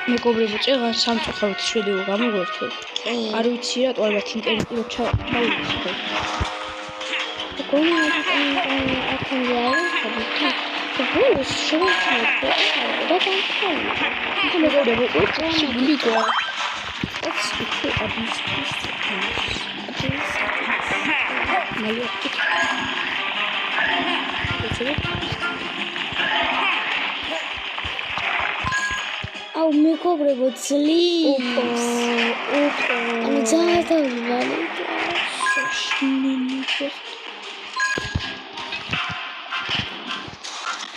მეგობრებო, წეღან სამწუხაროდ შვედეულ გამოგვერთო. არ ვიცი რა, ტოვებათ ინტერნეტი რო ჩავუწყო. მეგობრებო, სიგული გვა. აუ მეგობრებო ძლივს ანუ ძაადავალი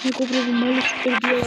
მეგობრებო მალე სუპერბიალა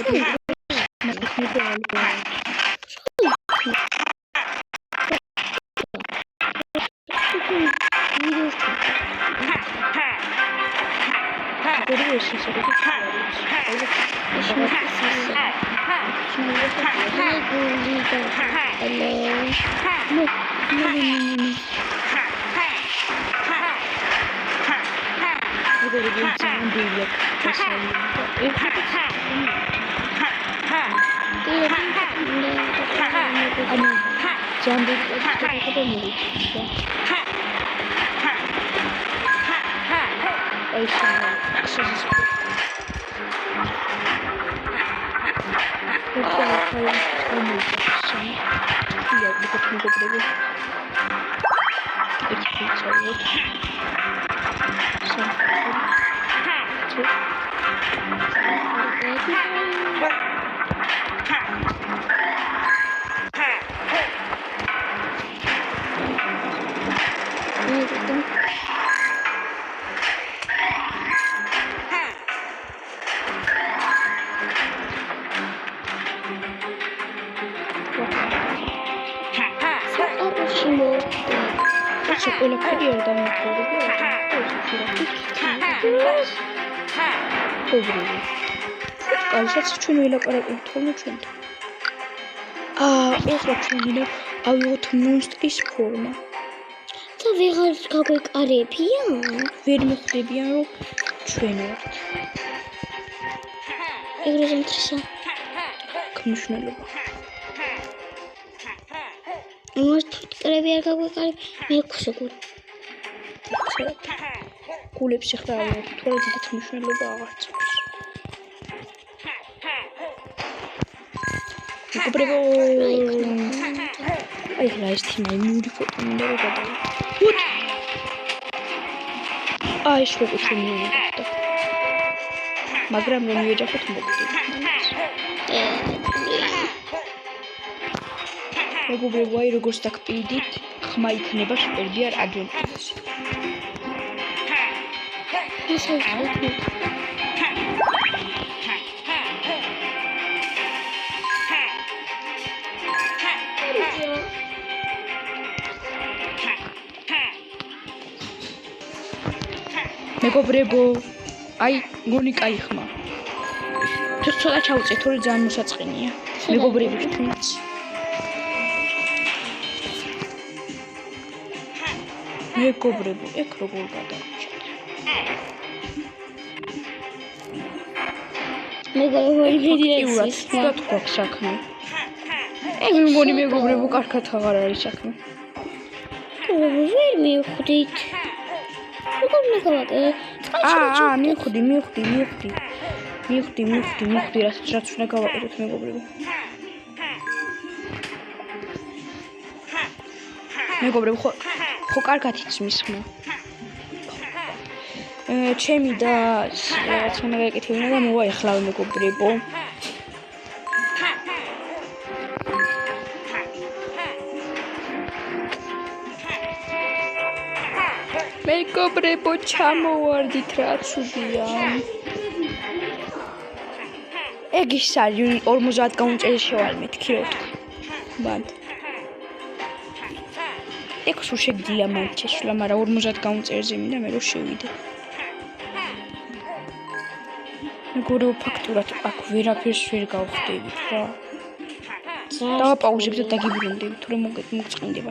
Alsat ჩვენ ველაპარაკობთ ხოლმე ჩვენთან. ეს რა ჩვენ ვინდა ავიღოთ მონსტრის ფორმა. და ვეღარ გაგვეკარებიან? ვერ მოხდებიან რომ ჩვენ ვართ. ეგრე მტრისა. მნიშვნელობა. მას ფუტკრები არ გაგვეკარებ, მე ხსოგულ. გულებს ახლა ავიღოთ, თორე დიდ მნიშვნელობა აღარ წავს. მეგობრებო, აი რა ეს თემა იმური ფოტო მინდა რომ გადავიდე. აი შეგეთ რომ მივიდეთ. მაგრამ რომ მივეჯახოთ მოგდით. მეგობრებო, აი როგორც დაგპირდით, ხმა იქნება სუპერბიარ აჯენტებს. მეგობრებო, აი გონი კაი ხმა. ცოტა ჩავუწეთ, თორე ძალიან მოსაწყენია. მეგობრებისთვის. მეგობრებო, ეგ როგორ გადავჭით? მეგობრებო, იდეა სულად გვაქვს საქმე. ეგ მგონი მეგობრებო, კარგად აღარ არის საქმე. ვერ მივხვდით. როგორ მეგობრებო? მივხვდი, რაც უნდა გავაკეთოთ მეგობრებო. მეგობრებო, ხო კარგად იცმის ხმა. ჩემი და რაც უნდა გაეკეთებინა და მოვა ეხლა მეგობრებო. მეგობრებო, ჩამოვარდით რა ცუდია. ეგ ის არის 50 გაუნწერი შევალ მეთქი რო თქვი. ბად. ეგ სულ შეგდია მათ შეშლა, მაგრამ 50 გაუნწერზე მინდა მე რო შევიდე. მეგობრებო, ფაქტურად აქ ვერაფერს ვერ გავხდებით რა. დავაპაუზებთ და დაგიბრუნდებით, თუ რომ მოგწყინდება.